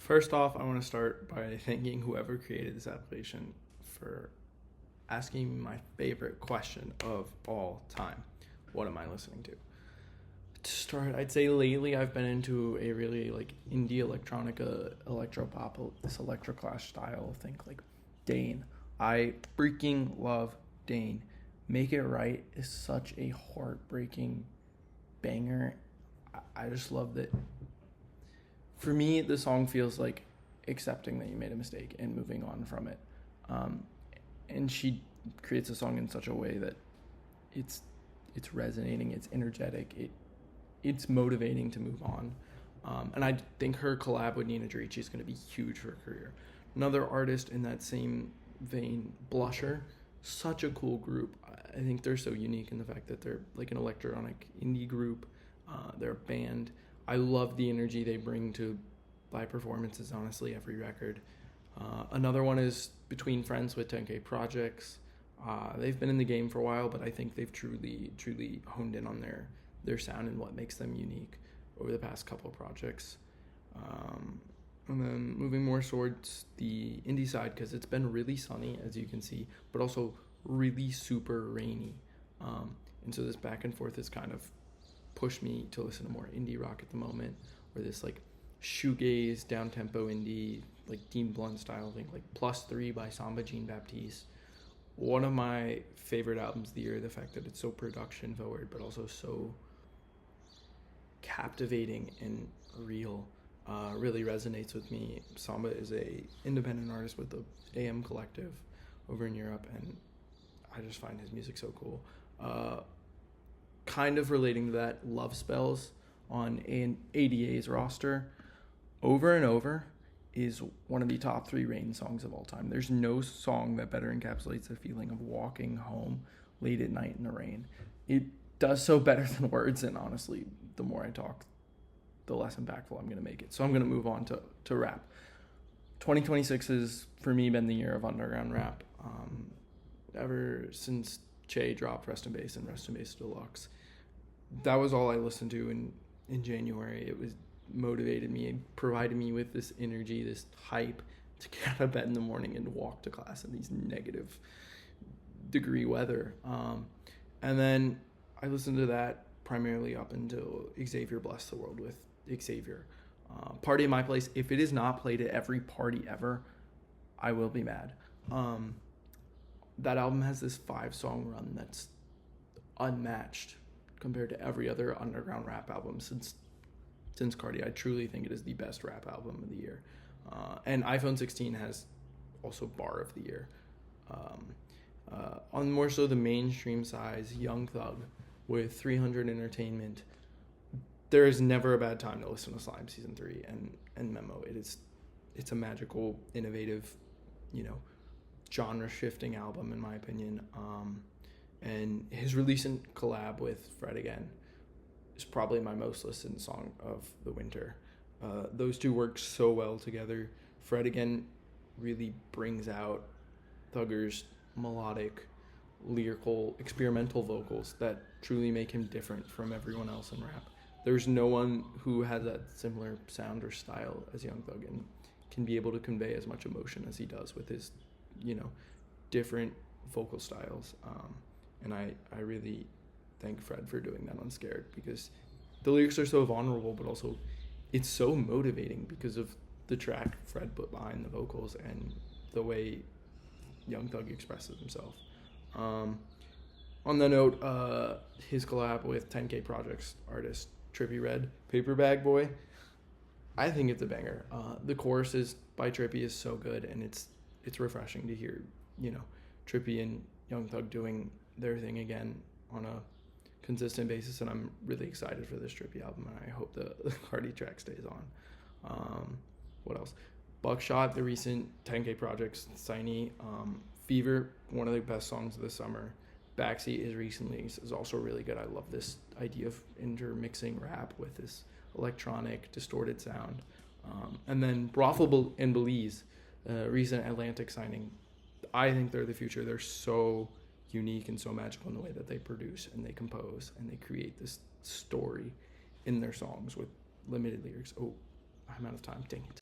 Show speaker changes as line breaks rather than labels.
First off, I want to start by thanking whoever created this application for asking me my favorite question of all time. What am I listening to start, I'd say lately I've been into a really like indie electronica, electropop, this electroclash style. Think like Dane. I freaking love Dane. Make It Right is such a heartbreaking banger. I just love that. For me, the song feels like accepting that you made a mistake and moving on from it. Um, and she creates a song in such a way that it's it's resonating, it's energetic, it's motivating to move on. And I think her collab with Nina Ricci is going to be huge for her career. Another artist in that same vein, Blusher, such a cool group. I think they're so unique in the fact that they're like an electronic indie group. They're a band. I love the energy they bring to live performances, honestly, every record. Another one is Between Friends with 10K Projects. They've been in the game for a while, but I think they've truly honed in on their sound and what makes them unique over the past couple of projects. And then moving more towards the indie side, because it's been really sunny, as you can see, but also really super rainy. And so this back and forth has kind of pushed me to listen to more indie rock at the moment, or this like shoegaze, down-tempo indie, like Dean Blunt style thing, like Plus 3 by Samba Jean Baptiste. One of my favorite albums of the year, the fact that it's so production forward, but also so captivating and real, really resonates with me. Samba is a independent artist with the AM Collective over in Europe, and I just find his music so cool. Kind of relating to that, Love Spells on an ADA's roster, Over and Over is one of the top 3 rain songs of all time. There's no song that better encapsulates the feeling of walking home late at night in the rain. It does so better than words, and honestly, the more I talk, the less impactful I'm going to make it. So I'm going to move on to rap. 2026 has, for me, been the year of underground rap. Ever since Che dropped Rest in Bass and Rest in Bass Deluxe, that was all I listened to in January. It was motivated me and provided me with this energy, this hype to get out of bed in the morning and walk to class in these negative degree weather. And then I listened to that primarily up until Xavier Bless the World with Xavier. Party at My Place, if it is not played at every party ever, I will be mad. That album has this 5-song run that's unmatched compared to every other underground rap album since Cardi. I truly think it is the best rap album of the year. And iPhone 16 has also Bar of the Year. On more so the mainstream size, Young Thug with 300 Entertainment. There is never a bad time to listen to Slime Season 3 and Memo. It's a magical, innovative, genre-shifting album, in my opinion. And his recent collab with Fred again is probably my most listened song of the winter. Those two work so well together. Fred again really brings out Thugger's melodic, lyrical, experimental vocals that truly make him different from everyone else in rap. There's no one who has that similar sound or style as Young Thug and can be able to convey as much emotion as he does with his, different vocal styles. And I really thank Fred for doing that on Scared, because the lyrics are so vulnerable, but also it's so motivating because of the track Fred put behind the vocals and the way Young Thug expresses himself. On the note, his collab with 10K Projects artist Trippie Redd, Paper Bag Boy, I think it's a banger. The chorus is by Trippie is so good, and it's refreshing to hear, Trippie and Young Thug doing their thing again on a consistent basis, and I'm really excited for this Trippie album, and I hope the Cardi track stays on. What else? Buckshot, the recent 10K Projects signee. Fever, one of the best songs of the summer. Backseat is also really good. I love this idea of intermixing rap with this electronic, distorted sound. And then Brothel and Belize, recent Atlantic signing. I think they're the future. They're so unique and so magical in the way that they produce and they compose and they create this story in their songs with limited lyrics. Oh, I'm out of time. Dang it.